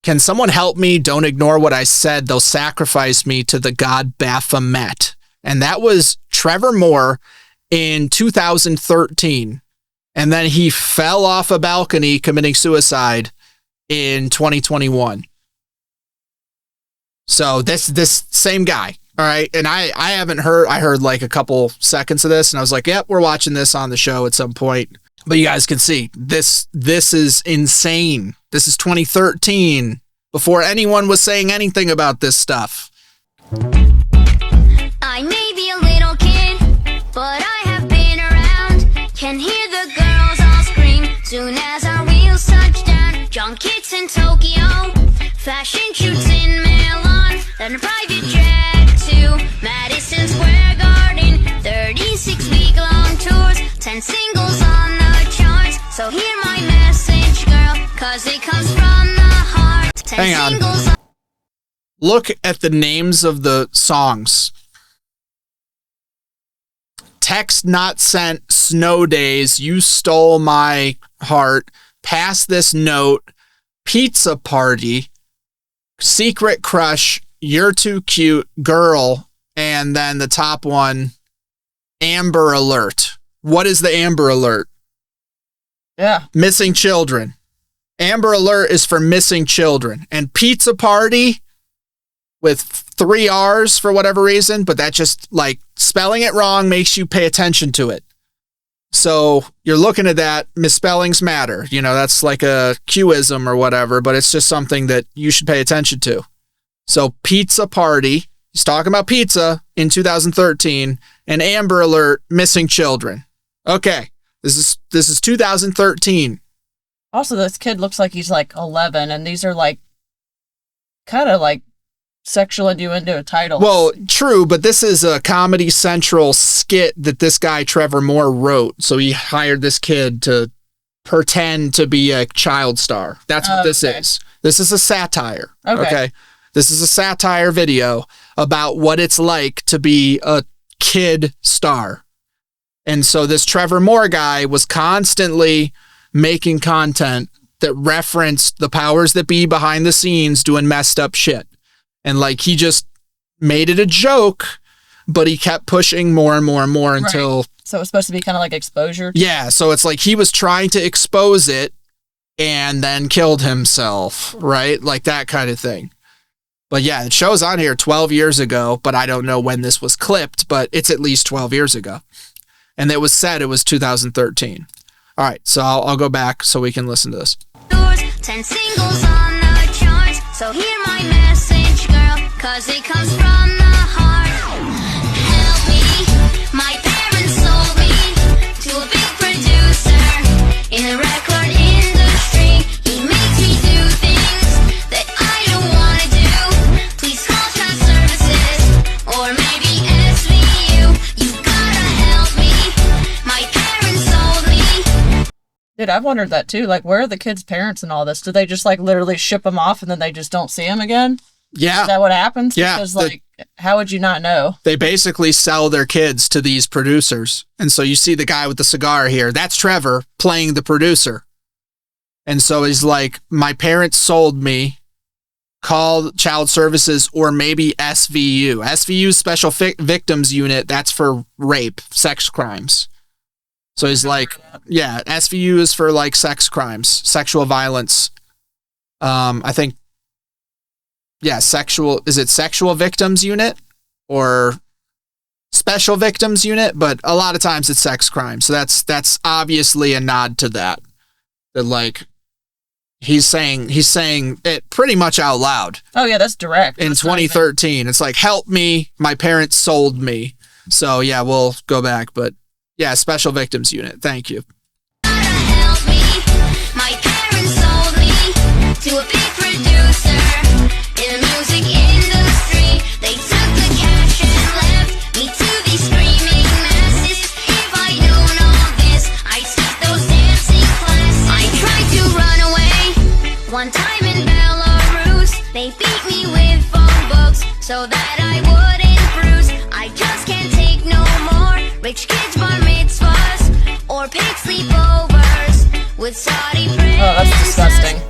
Can someone help me? Don't ignore what I said. They'll sacrifice me to the god Baphomet. And that was Trevor Moore in 2013. And then he fell off a balcony committing suicide in 2021. So this same guy. All right. And I heard like a couple seconds of this and I was like, yep, we're watching this on the show at some point. But you guys can see this is insane. This is 2013 before anyone was saying anything about this stuff. I may be a little kid, but I have been around. Can hear the girls all scream soon as our wheels touch down. Junkets in Tokyo, fashion shoots in Milan, then a private jet to Madison Square Garden. 36-week-long tours, 10 singles on the charts. So hear my message, girl, cause it comes from the heart. 10 Hang on. Look at the names of the songs. Text not sent, Snow Days, You Stole My Heart, Pass This Note, Pizza Party, Secret Crush, You're Too Cute, Girl, and then the top one, Amber Alert. What is the Amber Alert? Yeah. Missing children. Amber Alert is for missing children. And Pizza Party with 3 R's for whatever reason, but that just like spelling it wrong makes you pay attention to it. So you're looking at that, misspellings matter. You know, that's like a Qism or whatever, but it's just something that you should pay attention to. So Pizza Party, he's talking about pizza in 2013, and Amber Alert, missing children. Okay, this is 2013. Also, this kid looks like he's like 11, and these are like kind of like sexual innuendo titles. Well, true, but this is a Comedy Central skit that this guy Trevor Moore wrote. So he hired this kid to pretend to be a child star. That's what this is. This is a satire. Okay. This is a satire video about what it's like to be a kid star. And so this Trevor Moore guy was constantly making content that referenced the powers that be behind the scenes doing messed up shit. And like he just made it a joke, but he kept pushing more and more and more until... Right. So it's supposed to be kind of like exposure? Yeah, so it's like he was trying to expose it and then killed himself, right? Like that kind of thing. But yeah, it shows on here 12 years ago, but I don't know when this was clipped, but it's at least 12 years ago. And it was said it was 2013. All right, so I'll go back so we can listen to this. 10 singles on the charts, so hear my message, girl, cause it comes from the heart. Help me, my parents sold me to a big producer in the record industry. He makes me do things that I don't want to do. Please call child services or maybe SVU. You gotta help me, my parents sold me. Dude, I've wondered that too. Like, where are the kids' parents and all this? Do they just like literally ship them off and then they just don't see them again? Yeah. Is that what happens? Yeah. Because like, how would you not know? They basically sell their kids to these producers. And so you see the guy with the cigar here. That's Trevor playing the producer. And so he's like, my parents sold me. Call child services or maybe SVU. SVU, Special Victims Unit. That's for rape, sex crimes. So he's like, yeah, SVU is for like sex crimes, sexual violence. I think, yeah, is it Sexual Victims Unit or Special Victims Unit? But a lot of times it's sex crimes. So that's obviously a nod to that. That like, he's saying it pretty much out loud. Oh yeah, that's direct. In 2013, it's like, help me, my parents sold me. So yeah, we'll go back, but yeah, Special Victims Unit. Thank you. Help me. My parents sold me to a big producer in the music industry. They took the cash and left me to these screaming masses. If I knew all this, I'd skip those dancing classes. I tried to run away one time in Belarus. They beat me with phone books so that I wouldn't bruise. I just can't take no more rich kids bar mitzvahs or paid sleepovers with Saudi friends. that's disgusting.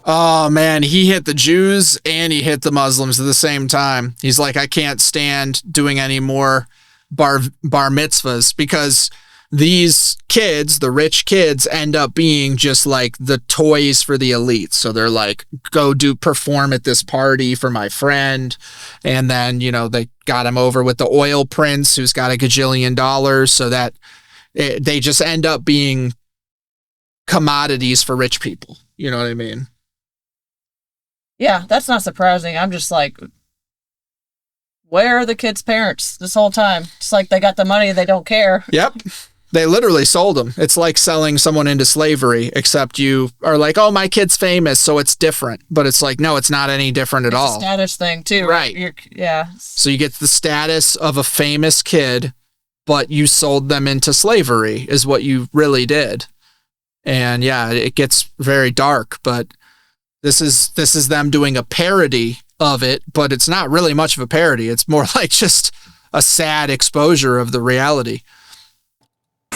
Oh man, he hit the Jews and he hit the Muslims at the same time. He's like, I can't stand doing any more bar mitzvahs because these kids, the rich kids, end up being just like the toys for the elite. So they're like, go perform at this party for my friend. And then, they got him over with the oil prince who's got $1 gajillion, so that they just end up being commodities for rich people. You know what I mean? Yeah, that's not surprising. I'm just like, where are the kids' parents this whole time? It's like they got the money, they don't care. Yep. They literally sold them. It's like selling someone into slavery, except you are like, oh, my kid's famous, so it's different. But it's like, no, it's not any different at all. It's a status thing, too. Right. Yeah. So you get the status of a famous kid, but you sold them into slavery is what you really did. And yeah, it gets very dark, but this is them doing a parody of it, but it's not really much of a parody. It's more like just a sad exposure of the reality.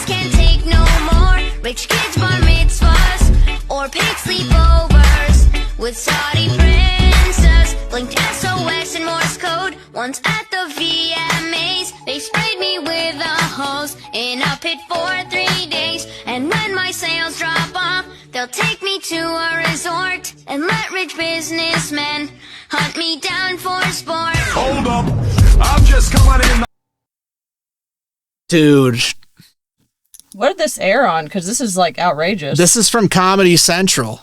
Can't take no more rich kids bar mitzvahs or paid sleepovers with Saudi princess. Blinked SOS and Morse code. Once at the VMAs, they sprayed me with a hose in a pit for 3 days. And when my sales drop off, they'll take me to a resort and let rich businessmen hunt me down for sport. Hold up, I'm just coming in. Dude. What did this air on? Because this is like outrageous. This is from Comedy Central.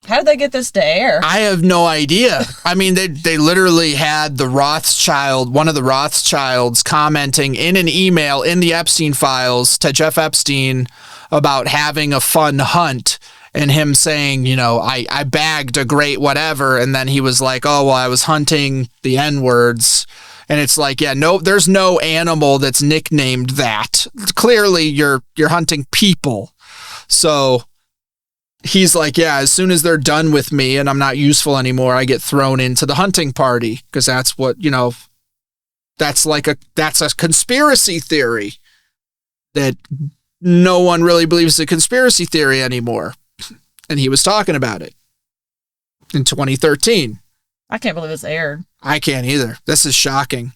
How did they get this to air? I have no idea. I mean, they literally had one of the Rothschilds commenting in an email in the Epstein files to Jeff Epstein about having a fun hunt and him saying, I bagged a great whatever. And then he was like, oh, well, I was hunting the N-words. And it's like, yeah, no, there's no animal that's nicknamed that. Clearly, you're hunting people. So he's like, yeah, as soon as they're done with me and I'm not useful anymore, I get thrown into the hunting party because that's what, that's a conspiracy theory that no one really believes a conspiracy theory anymore. And he was talking about it in 2013. I can't believe this aired. I can't either. This is shocking.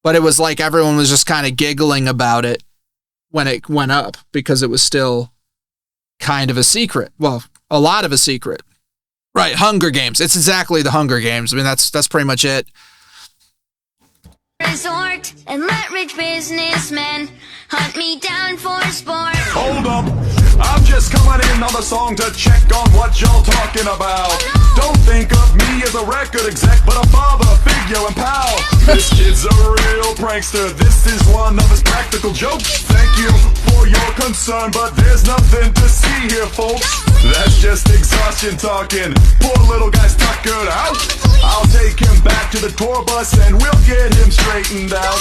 But it was like everyone was just kind of giggling about it when it went up because it was still kind of a secret. Well, a lot of a secret. Right, Hunger Games. It's exactly the Hunger Games. I mean, that's pretty much it. Resort and let rich businessmen hunt me down for sport. Hold up, I'm just coming in on the song to check on what y'all talking about. Don't think of me as a record exec, but a father figure and pal. This kid's a real prankster. This is one of his practical jokes. Thank you for your concern, but there's nothing to see here, folks. That's just exhaustion talking. Poor little guy's tuckered out. I'll take him back to the tour bus and we'll get him straightened out.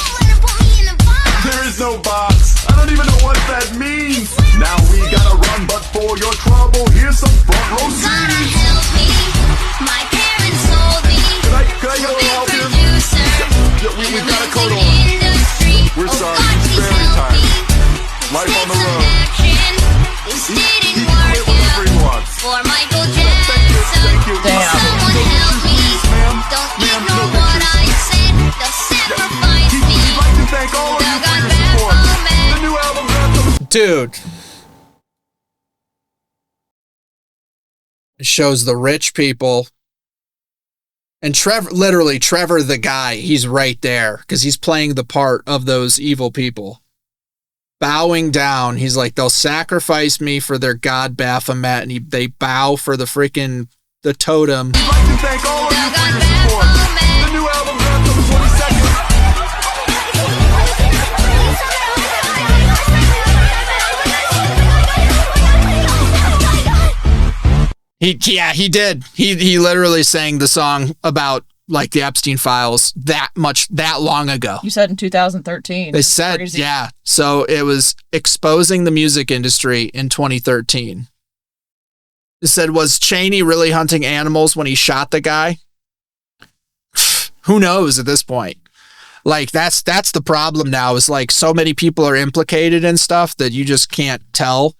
There is no box. I don't even know what that means. Now we gotta run, but for your trouble, here's some front row seats. Gotta help me. My parents sold me. Could I get a little help here? We've got a coat on. We're sorry, it's very tired. Life on the road. This didn't work out for Michael Jackson. Thank you. Damn. Someone help me. Don't ignore what I said. They'll sacrifice me. We'd like to thank all of you for your support. The new album dropped. Dude. It shows the rich people. And Trevor the guy, he's right there because he's playing the part of those evil people. Bowing down. He's like, they'll sacrifice me for their god Baphomet. And they bow for the totem. We'd like to thank all of you for your support. The new album dropped on the 22nd. He did. He literally sang the song about like the Epstein files that long ago. You said in 2013. They said, crazy. Yeah. So it was exposing the music industry in 2013. It said, was Cheney really hunting animals when he shot the guy? Who knows at this point? Like that's the problem now is like so many people are implicated in stuff that you just can't tell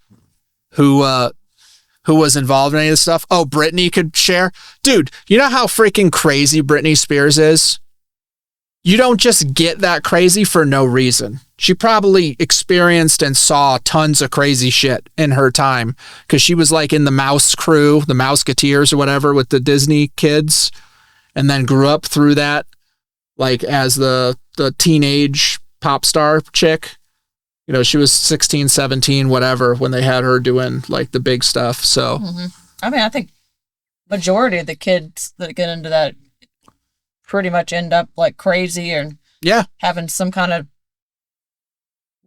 who who was involved in any of this stuff. Oh, Britney could share. Dude, you know how freaking crazy Britney Spears is? You don't just get that crazy for no reason. She probably experienced and saw tons of crazy shit in her time because she was like in the Mouse crew, the Mouseketeers or whatever with the Disney kids, and then grew up through that like as the teenage pop star chick. You know, she was 16, 17, whatever, when they had her doing like the big stuff. So, I mean, I think majority of the kids that get into that pretty much end up like crazy and having some kind of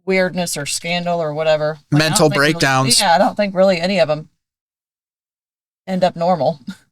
weirdness or scandal or whatever. Like, mental breakdowns. I don't think really any of them end up normal.